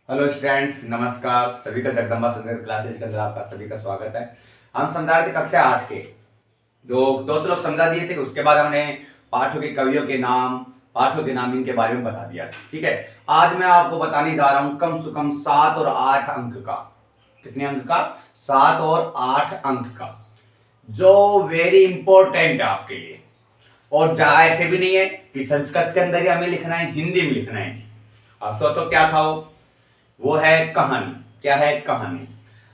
Hello students, नमस्कार। सभी का जगदम्बा संस्कृत क्लासेज के अंदर आपका सभी का स्वागत है। हम समझा रहे थे कक्षा 8 के जो 2 श्लोक समझा दिए थे। उसके बाद हमने पाठों के कवियों के नाम, पाठों के नाम इनके बारे में बता दिया था। ठीक है, आज मैं आपको बताने जा रहा हूं कम से कम 7 और 8 अंक का। कितने अंक का? 7 और 8 अंक का, जो वेरी इंपॉर्टेंट है आपके लिए। और जहां ऐसे भी नहीं है कि संस्कृत के अंदर ही हमें लिखना है, हिंदी में लिखना है। आप सोचो क्या था वो है कहानी। क्या है? कहानी।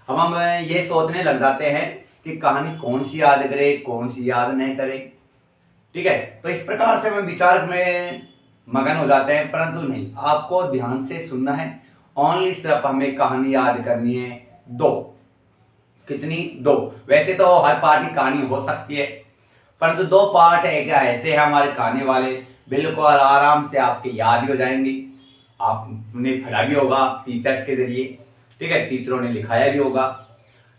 अब हम ये सोचने लग जाते हैं कि कहानी कौन सी याद करे, कौन सी याद नहीं करे। ठीक है, तो इस प्रकार से हम विचार में मगन हो जाते हैं, परंतु नहीं, आपको ध्यान से सुनना है। ओनली सिर्फ हमें कहानी याद करनी है 2। कितनी? 2। वैसे तो हर पार्ट की कहानी हो सकती है, परंतु 2 पार्ट एक ऐसे हैं हमारे कहानी वाले, बिल्कुल आराम से आपके याद भी हो जाएंगे। आपने पढ़ा भी होगा टीचर्स के जरिए। ठीक है, टीचरों ने लिखाया भी होगा।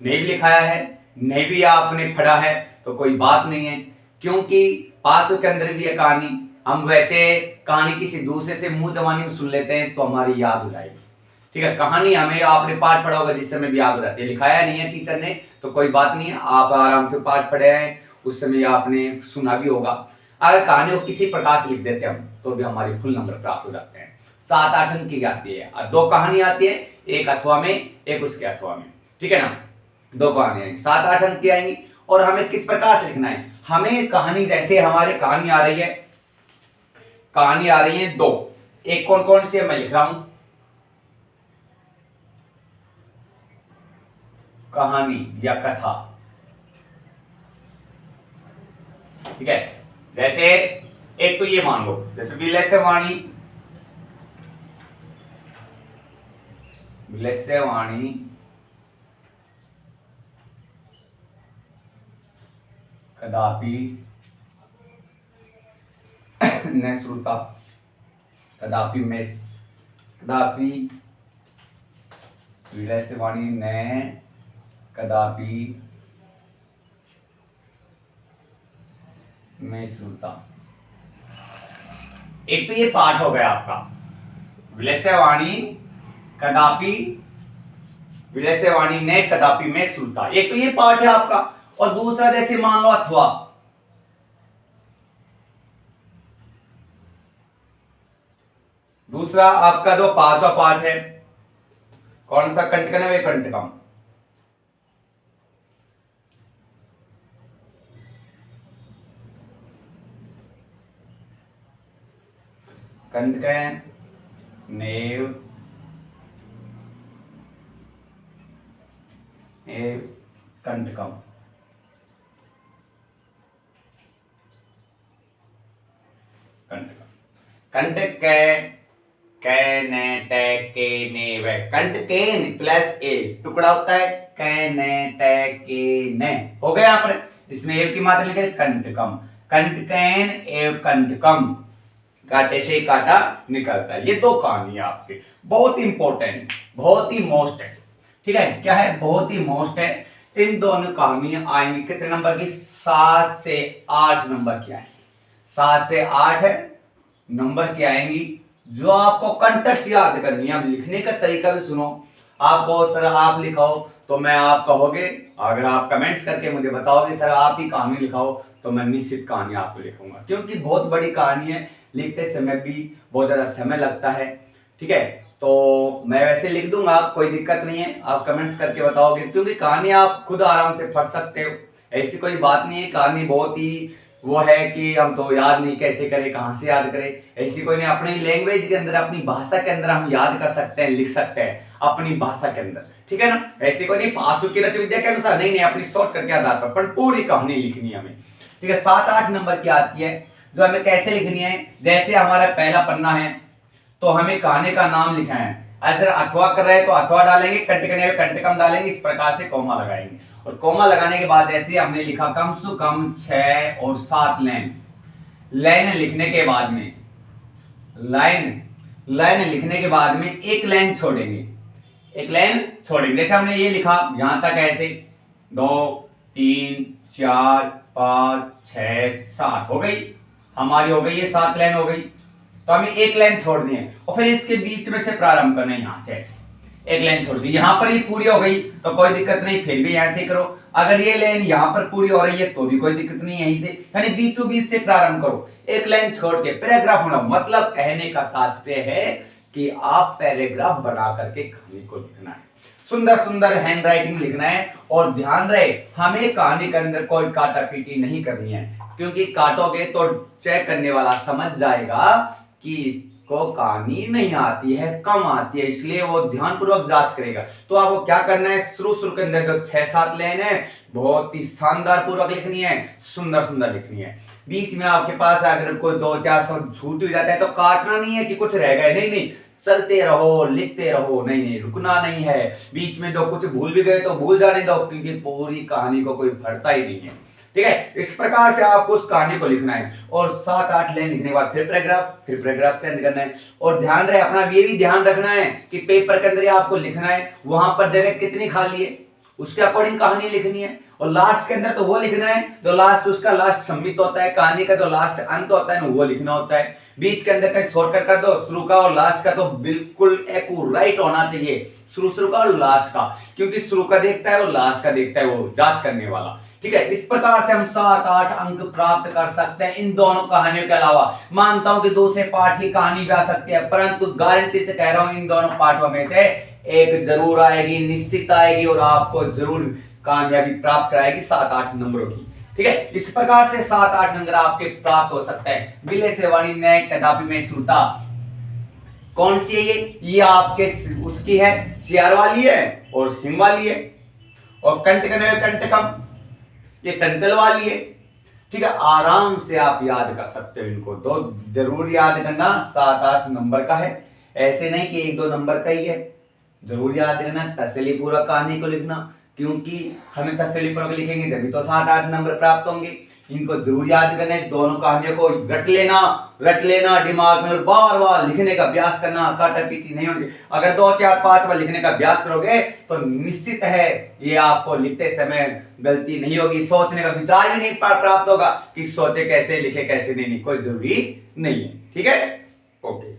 नहीं भी लिखाया है, नहीं भी आपने पढ़ा है तो कोई बात नहीं है, क्योंकि पासों के अंदर भी है कहानी। हम वैसे कहानी किसी दूसरे से मुंह जबानी में सुन लेते हैं तो हमारी याद हो जाएगी। ठीक है, कहानी हमें आपने पाठ पढ़ा होगा जिस समय भी याद हो जाती है। लिखाया नहीं है टीचर ने तो कोई बात नहीं है, आप आराम से पाठ पढ़े हैं, उस समय आपने सुना भी होगा। अगर कहानी को किसी प्रकार से लिख देते हम तो भी हमारी फुल नंबर प्राप्त हो जाते हैं। 7-8 अंक की आती है और 2 कहानी आती है, एक अथवा में, एक उसके अथवा में। ठीक है ना, 2 कहानी आएंगी, 7-8 अंक की आएंगी। और हमें किस प्रकार से लिखना है? हमें कहानी, जैसे हमारे कहानी आ रही है, कहानी आ रही है 2। एक कौन कौन सी है मैं लिख रहा हूं, कहानी या कथा। ठीक है, जैसे एक तो ये मान लो, जैसे विलस्यवाणी, विलस्यवाणी कदापि न श्रुता, कदापि में, कदापि विलस्यवाणी ने कदापि में श्रुता। एक तो ये पाठ हो गया आपका, विलस्यवाणी कदापि, विलस्यवाणी ने कदापि में श्रुता। एक तो ये पाठ है आपका। और दूसरा जैसे मान लो अथवा, दूसरा आपका जो 5वां पाठ है, कौन सा? कंटकन है वे कंटकम। कंटकन, नेव, एव कंटकम। कंटक कंटकेन प्लस ए टुकड़ा होता है, कैनेटेकेन हो गया। यहाँ पर इसमें एव की मात्रा लिखे कंटकम, कंटकेन एव कंटकम, कांटे से कांटा निकलता है। ये 2 कहानी है आपकी, बहुत इंपॉर्टेंट, बहुत ही मोस्ट है। ठीक है, क्या है? बहुत ही मोस्ट है। इन दोनों कहानियां आएंगी कितने नंबर की? 7 से 8 नंबर की आएंगी। 7 से 8 नंबर की आएंगी, जो आपको कंटेस्ट याद करनी है। अब लिखने का तरीका भी सुनो। आपको सर आप लिखाओ तो मैं, आप कहोगे, अगर आप कमेंट्स करके मुझे बताओगे सर आप ही कहानी लिखाओ, तो मैं निश्चित कहानी आपको लिखूंगा, क्योंकि बहुत बड़ी कहानी है, लिखते समय भी बहुत ज्यादा समय लगता है। ठीक है, तो मैं वैसे लिख दूंगा, कोई दिक्कत नहीं है, आप कमेंट्स करके बताओगे, क्योंकि कहानी आप खुद आराम से पढ़ सकते हो। ऐसी कोई बात नहीं है, कहानी बहुत ही वो है कि हम तो याद नहीं कैसे करें, कहां से याद करें, ऐसी कोई नहीं। अपनी लैंग्वेज के अंदर, अपनी भाषा के अंदर हम याद कर सकते हैं, लिख सकते हैं अपनी भाषा के अंदर। ठीक है ना, ऐसी कोई नहीं पासु की रट विद्या के अनुसार, नहीं नहीं, अपनी शॉर्टकट के आधार पर पूरी कहानी लिखनी है हमें। ठीक है, 7-8 नंबर की आती है, जो हमें कैसे लिखनी है? जैसे हमारा पहला पन्ना है तो हमें कहानी का नाम लिखा है, ऐसे अथवा कर रहे हैं तो अथवा डालेंगे, कंटकन में कंटकम डालेंगे, इस प्रकार से कॉमा लगाएंगे। और कॉमा लगाने के बाद जैसे हमने लिखा कम से कम 6 और 7 लाइन, लाइन लिखने के बाद में, लाइन लाइन लिखने के बाद में एक लाइन छोड़ेंगे, एक लाइन छोड़ेंगे। जैसे हमने ये लिखा यहां तक, ऐसे 2 3 4 5 6 7 हो गई हमारी, हो गई ये 7 लाइन हो गई। तो हमें एक लाइन छोड़नी है और फिर इसके बीच में से प्रारंभ करना है, यहां से ऐसे एक लाइन छोड़ दी, यहाँ पर ही पूरी हो गई तो कोई दिक्कत नहीं, फिर भी यहाँ से करो। अगर ये लाइन यहाँ पर पूरी हो रही है तो भी कोई दिक्कत नहीं, यहीं से यानी बीचों बीच से प्रारंभ करो, एक लाइन छोड़ के पैराग्राफ होना। मतलब कहने का तात्पर्य है कि आप पैराग्राफ बना करके कहानी को लिखना है, सुंदर सुंदर हैंड राइटिंग लिखना है। और ध्यान रहे हमें कहानी के अंदर कोई काटा पीटी नहीं करनी है, क्योंकि काटोगे तो चेक करने वाला समझ जाएगा कि इसको कहानी नहीं आती है, कम आती है, इसलिए वो ध्यानपूर्वक जांच करेगा। तो आपको क्या करना है, शुरू के अंदर जो 6-7 लाइन है बहुत ही शानदार पूर्वक लिखनी है, सुंदर सुंदर लिखनी है। बीच में आपके पास अगर कोई 2-4 शब्द छूट भी जाता है तो काटना नहीं है कि कुछ रह गए, नहीं नहीं, चलते रहो, लिखते रहो, नहीं नहीं, रुकना नहीं है। बीच में जो कुछ भूल भी गए तो भूल जाने दो, क्योंकि पूरी कहानी को कोई भरता ही नहीं है। ठीक है, इस प्रकार से आपको उस कहानी को लिखना है। और 7-8 लाइन लिखने के बाद फिर पैराग्राफ चेंज करना है। और ध्यान रहे अपना ये भी ध्यान रखना है कि पेपर के अंदर आपको लिखना है वहां पर जगह कितनी खाली है, उसके अकॉर्डिंग कहानी लिखनी है। और लास्ट के अंदर तो वो लिखना है जो लास्ट, उसका लास्ट सम्मित होता है, कहानी का जो लास्ट अंत होता है ना वो लिखना होता है। बीच के अंदर कहीं शॉर्टकट कर दो, शुरू का और लास्ट का तो बिल्कुल एक्यूरेट होना चाहिए, शुरू का और लास्ट का, क्योंकि शुरू का देखता है और लास्ट का देखता है वो जांच करने वाला। ठीक है, इस प्रकार से हम 7-8 अंक प्राप्त कर सकते हैं इन दोनों कहानियों के अलावा। मानता हूं कि दूसरे पाठ की कहानी भी आ सकती है, परंतु गारंटी से कह रहा हूं इन दोनों पाठों में से एक जरूर आएगी, निश्चित आएगी, और आपको जरूर कामयाबी प्राप्त कराएगी 7-8 नंबरों की। ठीक है, इस प्रकार से 7-8 नंबर आपके प्राप्त हो सकते हैं। विलय से वाणी न्याय कदापि में श्रुता, कौन सी है ये आपके उसकी है, सियार वाली है और सिंह वाली है। और कंटकम ये चंचल वाली है। ठीक है, आराम से आप याद कर सकते हो इनको, तो जरूर याद करना 7-8 नंबर का है, ऐसे नहीं कि 1-2 नंबर का ही है। जरूर याद करना, तसल्ली पूर्वक कहानी को लिखना, क्योंकि हमें तसल्ली पूर्वक लिखेंगे तभी तो 7-8 नंबर प्राप्त होंगे। इनको जरूर याद करना है, दोनों कहानियों को रट लेना दिमाग में, और बार बार लिखने का अभ्यास करना, काटा पीटी नहीं होनी। अगर 2-4-5 बार लिखने का अभ्यास करोगे तो निश्चित है ये आपको लिखते समय गलती नहीं होगी, सोचने का विचार भी नहीं प्राप्त होगा कि सोचे कैसे लिखे कैसे नहीं, कोई जरूरी नहीं है। ठीक है, ओके।